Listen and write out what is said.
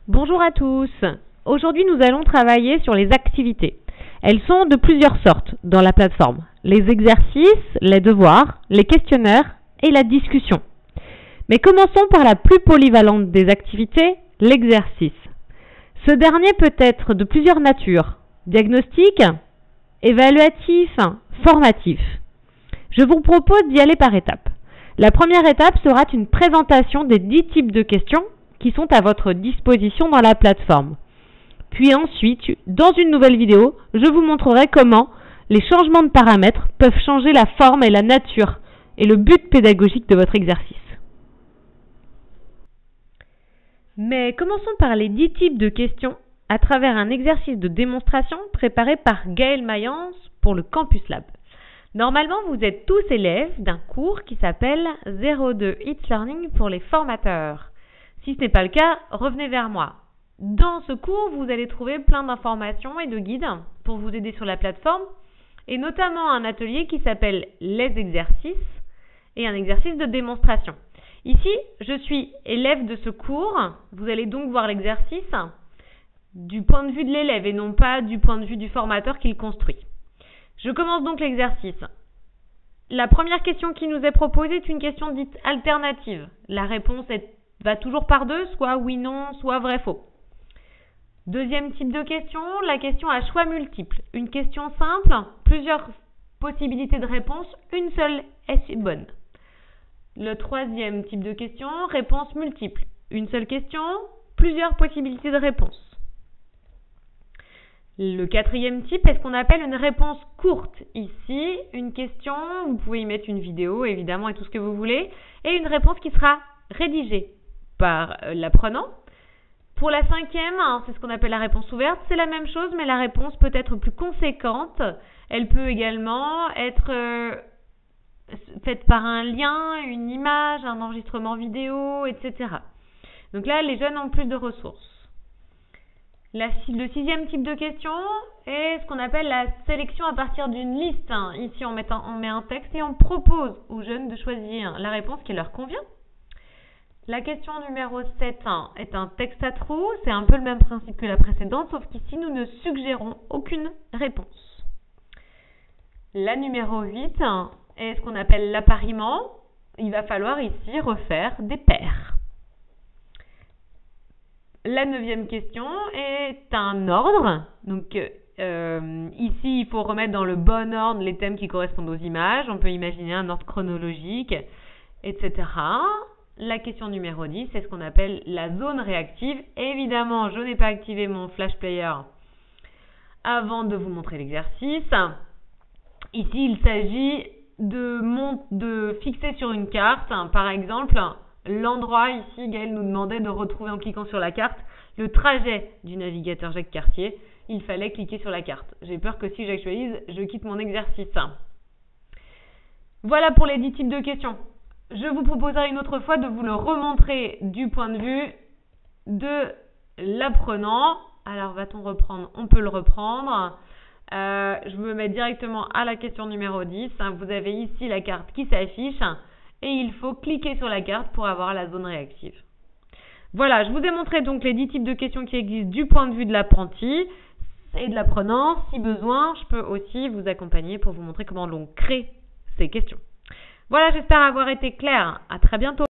Bonjour à tous. Aujourd'hui, nous allons travailler sur les activités. Elles sont de plusieurs sortes dans la plateforme. Les exercices, les devoirs, les questionnaires et la discussion. Mais commençons par la plus polyvalente des activités, l'exercice. Ce dernier peut être de plusieurs natures, diagnostic, évaluatif, formatif. Je vous propose d'y aller par étapes. La première étape sera une présentation des 10 types de questions qui sont à votre disposition dans la plateforme. Puis ensuite, dans une nouvelle vidéo, je vous montrerai comment les changements de paramètres peuvent changer la forme et la nature et le but pédagogique de votre exercice. Mais commençons par les 10 types de questions à travers un exercice de démonstration préparé par Gaëlle Mayence pour le Campus Lab. Normalement, vous êtes tous élèves d'un cours qui s'appelle 02 It's Learning pour les formateurs. Si ce n'est pas le cas, revenez vers moi. Dans ce cours, vous allez trouver plein d'informations et de guides pour vous aider sur la plateforme, et notamment un atelier qui s'appelle les exercices et un exercice de démonstration. Ici, je suis élève de ce cours. Vous allez donc voir l'exercice du point de vue de l'élève et non pas du point de vue du formateur qui le construit. Je commence donc l'exercice. La première question qui nous est proposée est une question dite alternative. La réponse va toujours par deux, soit oui, non, soit vrai, faux. Deuxième type de question, la question à choix multiples. Une question simple, plusieurs possibilités de réponse, une seule est bonne. Le troisième type de question, réponse multiple. Une seule question, plusieurs possibilités de réponse. Le quatrième type est ce qu'on appelle une réponse courte. Ici, une question, vous pouvez y mettre une vidéo évidemment et tout ce que vous voulez, et une réponse qui sera rédigée par l'apprenant. Pour la cinquième, c'est ce qu'on appelle la réponse ouverte, c'est la même chose, mais la réponse peut être plus conséquente. Elle peut également être faite par un lien, une image, un enregistrement vidéo, etc. Donc là, les jeunes ont plus de ressources. Le sixième type de question est ce qu'on appelle la sélection à partir d'une liste. Ici, on met un texte et on propose aux jeunes de choisir la réponse qui leur convient. La question numéro 7 est un texte à trous. C'est un peu le même principe que la précédente, sauf qu'ici, nous ne suggérons aucune réponse. La numéro 8 est ce qu'on appelle l'appariement. Il va falloir ici refaire des paires. La 9e question est un ordre. Donc ici, il faut remettre dans le bon ordre les thèmes qui correspondent aux images. On peut imaginer un ordre chronologique, etc. La question numéro 10, c'est ce qu'on appelle la zone réactive. Évidemment, je n'ai pas activé mon flash player avant de vous montrer l'exercice. Ici, il s'agit de fixer sur une carte, par exemple, l'endroit. Ici, Gaëlle nous demandait de retrouver en cliquant sur la carte le trajet du navigateur Jacques Cartier. Il fallait cliquer sur la carte. J'ai peur que si j'actualise, je quitte mon exercice. Voilà pour les 10 types de questions. Je vous proposerai une autre fois de vous le remontrer du point de vue de l'apprenant. Alors, va-t-on reprendre? On peut le reprendre. Je me mets directement à la question numéro 10. Vous avez ici la carte qui s'affiche et il faut cliquer sur la carte pour avoir la zone réactive. Voilà, je vous ai montré donc les 10 types de questions qui existent du point de vue de l'apprenti et de l'apprenant. Si besoin, je peux aussi vous accompagner pour vous montrer comment l'on crée ces questions. Voilà, j'espère avoir été claire. À très bientôt.